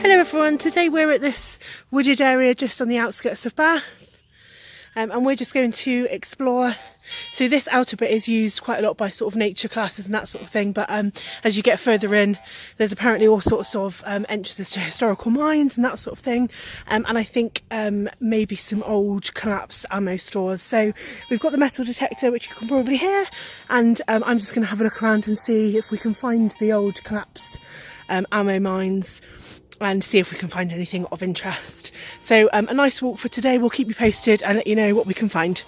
Hello everyone, today we're at this wooded area just on the outskirts of Bath and we're just going to explore. So this outer bit is used quite a lot by sort of nature classes and that sort of thing, but as you get further in there's apparently all sorts of entrances to historical mines and that sort of thing, and I think maybe some old collapsed ammo stores. So we've got the metal detector, which you can probably hear, and I'm just going to have a look around and see if we can find the old collapsed ammo mines and see if we can find anything of interest. So a nice walk for today. We'll keep you posted and let you know what we can find.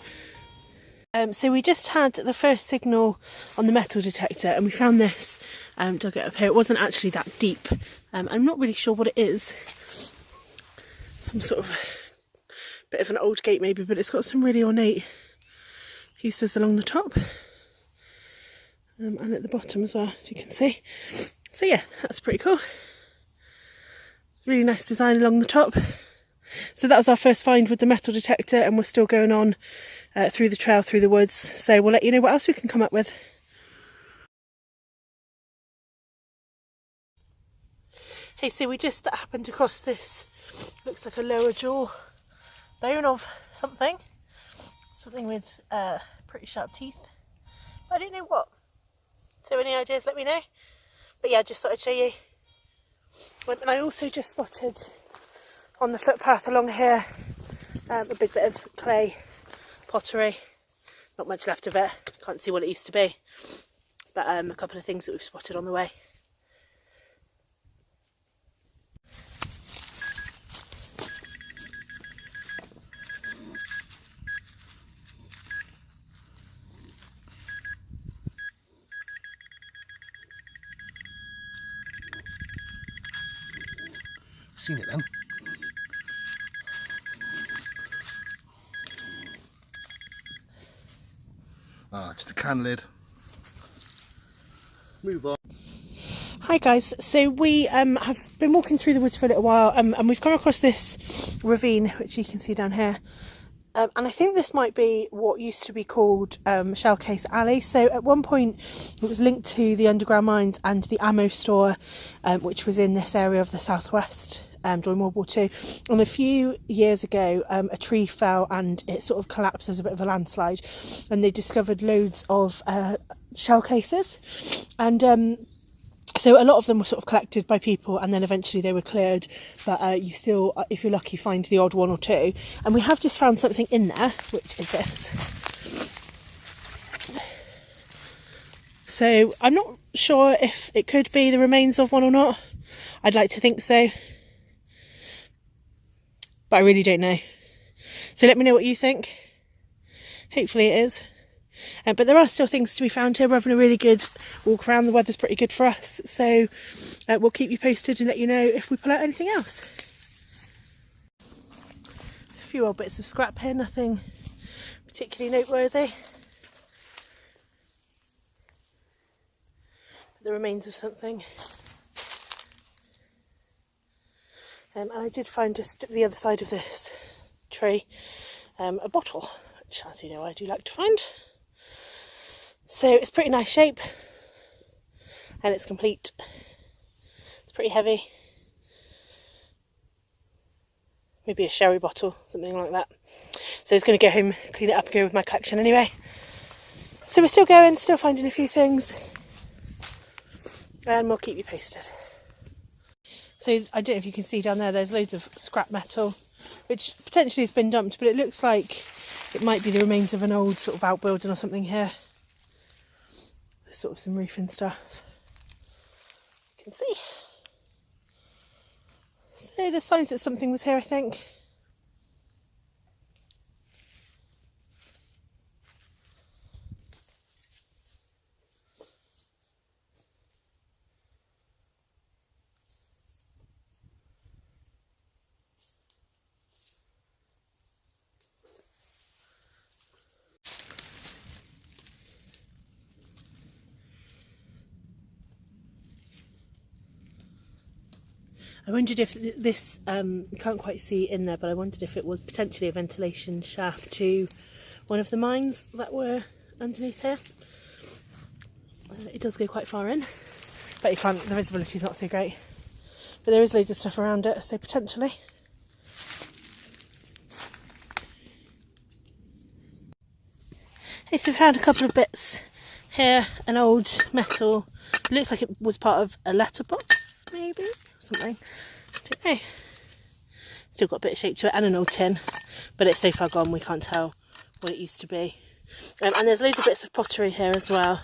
So we just had the first signal on the metal detector and we found this, dug it up here. It wasn't actually that deep. I'm not really sure what it is. Some sort of bit of an old gate maybe, but it's got some really ornate pieces along the top and at the bottom as well, as you can see. So yeah, that's pretty cool. Really nice design along the top. So that was our first find with the metal detector, and we're still going on through the trail, through the woods. So we'll let you know what else we can come up with. Hey, so we just happened across this, looks like a lower jaw bone of something. Something with pretty sharp teeth. But I don't know what. So any ideas, let me know. But yeah, just thought I'd show you. And I also just spotted on the footpath along here a big bit of clay pottery. Not much left of it, can't see what it used to be, but a couple of things that we've spotted on the way. Seen it then. Ah, just a can lid. Move on. Hi guys, so we have been walking through the woods for a little while and we've come across this ravine, which you can see down here. And I think this might be what used to be called Shellcase Alley. So at one point it was linked to the underground mines and the ammo store, which was in this area of the southwest during World War II. And a few years ago a tree fell and it sort of collapsed as a bit of a landslide, and they discovered loads of shell cases, and so a lot of them were sort of collected by people and then eventually they were cleared, but you still, if you're lucky, find the odd one or two. And we have just found something in there, which is this. So I'm not sure if it could be the remains of one or not. I'd like to think so, but I really don't know. So let me know what you think. Hopefully it is. But there are still things to be found here. We're having a really good walk around. The weather's pretty good for us, so we'll keep you posted and let you know if we pull out anything else. There's a few old bits of scrap here, nothing particularly noteworthy. The remains of something. And I did find just at the other side of this tree a bottle, which, as you know, I do like to find. So it's pretty nice shape and it's complete. It's pretty heavy. Maybe a sherry bottle, something like that. So I was going to go home, clean it up and go with my collection anyway. So we're still going, still finding a few things, and we'll keep you posted. So I don't know if you can see down there, there's loads of scrap metal, which potentially has been dumped, but it looks like it might be the remains of an old sort of outbuilding or something here. There's sort of some roofing stuff, you can see. So there's signs that something was here, I think. I wondered if this, you can't quite see in there, but I wondered if it was potentially a ventilation shaft to one of the mines that were underneath here. It does go quite far in, but you can't, the visibility is not so great. but there is loads of stuff around it, so potentially. Okay, so we found a couple of bits here, an old metal, it looks like it was part of a letterbox maybe, something, don't know. Still got a bit of shape to it, and an old tin, but it's so far gone we can't tell what it used to be. And there's loads of bits of pottery here as well,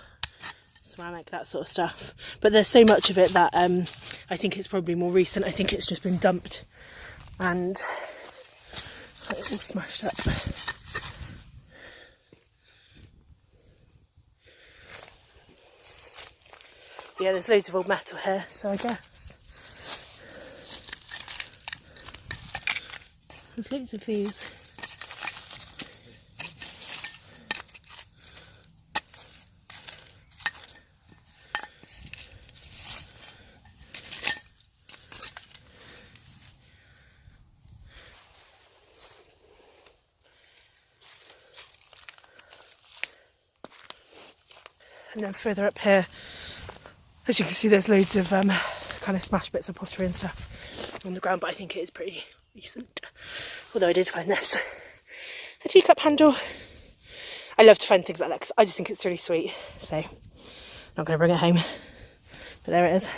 ceramic, that sort of stuff, but there's so much of it that I think it's probably more recent. I think it's just been dumped and it's all smashed up. Yeah, there's loads of old metal here, so I guess there's loads of these. And then further up here, as you can see, there's loads of kind of smashed bits of pottery and stuff on the ground, but I think it is pretty recent. Although I did find this, a teacup handle. I love to find things like that because I just think it's really sweet, so I'm not going to bring it home, but there it is.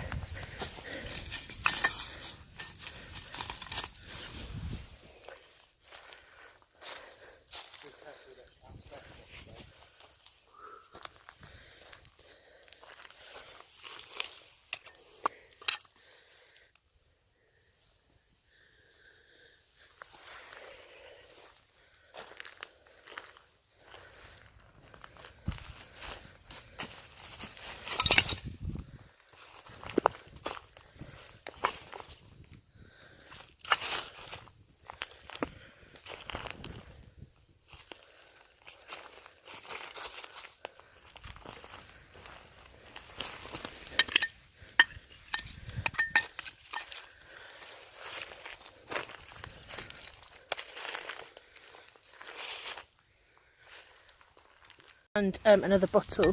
And another bottle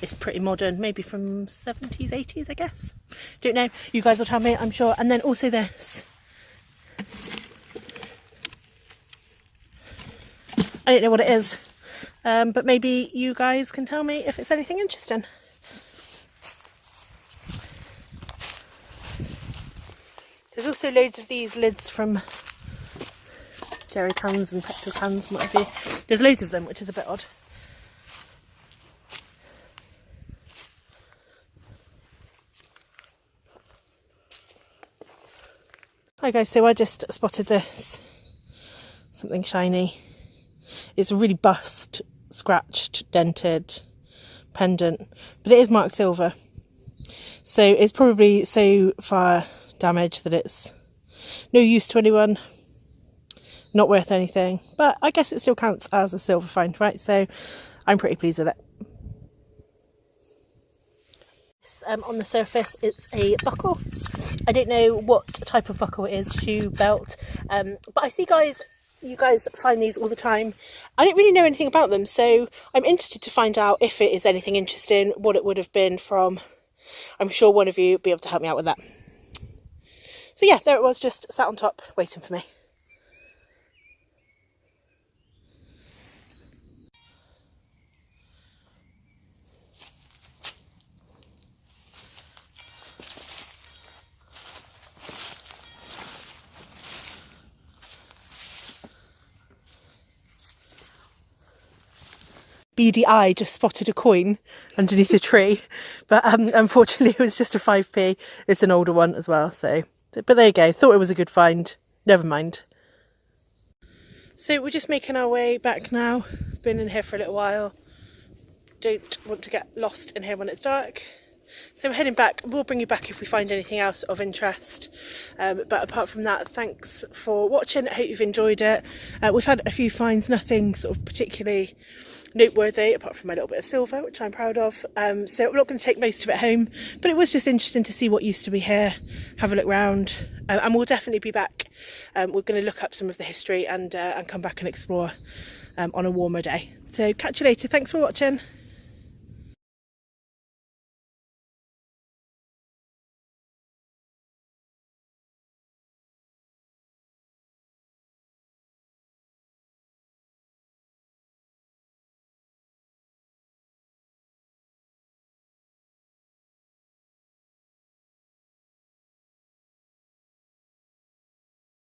is pretty modern, maybe from 70s, 80s, I guess. Don't know, you guys will tell me, I'm sure. And then also this. I don't know what it is, but maybe you guys can tell me if it's anything interesting. There's also loads of these lids from jerry cans and petrol cans and what have you. There's loads of them, which is a bit odd. Hi guys, so I just spotted this, something shiny. It's a really bust, scratched, dented pendant, but it is marked silver. So it's probably so far damaged that it's no use to anyone, not worth anything, but I guess it still counts as a silver find, right? So I'm pretty pleased with it. On the surface it's a buckle. I don't know what type of buckle it is, shoe, belt, but I see you guys find these all the time. I don't really know anything about them, so I'm interested to find out if it is anything interesting, what it would have been from. I'm sure one of you will be able to help me out with that. So yeah, there it was, just sat on top waiting for me. Beady eye just spotted a coin underneath a tree, but unfortunately it was just a 5p. It's an older one as well, so, but there you go, thought it was a good find, never mind. So we're just making our way back now. Been in here for a little while, don't want to get lost in here when it's dark, so we're heading back. We'll bring you back if we find anything else of interest, but apart from that, thanks for watching. I hope you've enjoyed it. We've had a few finds, nothing sort of particularly noteworthy apart from a little bit of silver, which I'm proud of, so we're not going to take most of it home, but it was just interesting to see what used to be here, have a look round, and we'll definitely be back. We're going to look up some of the history and come back and explore on a warmer day. So catch you later, thanks for watching.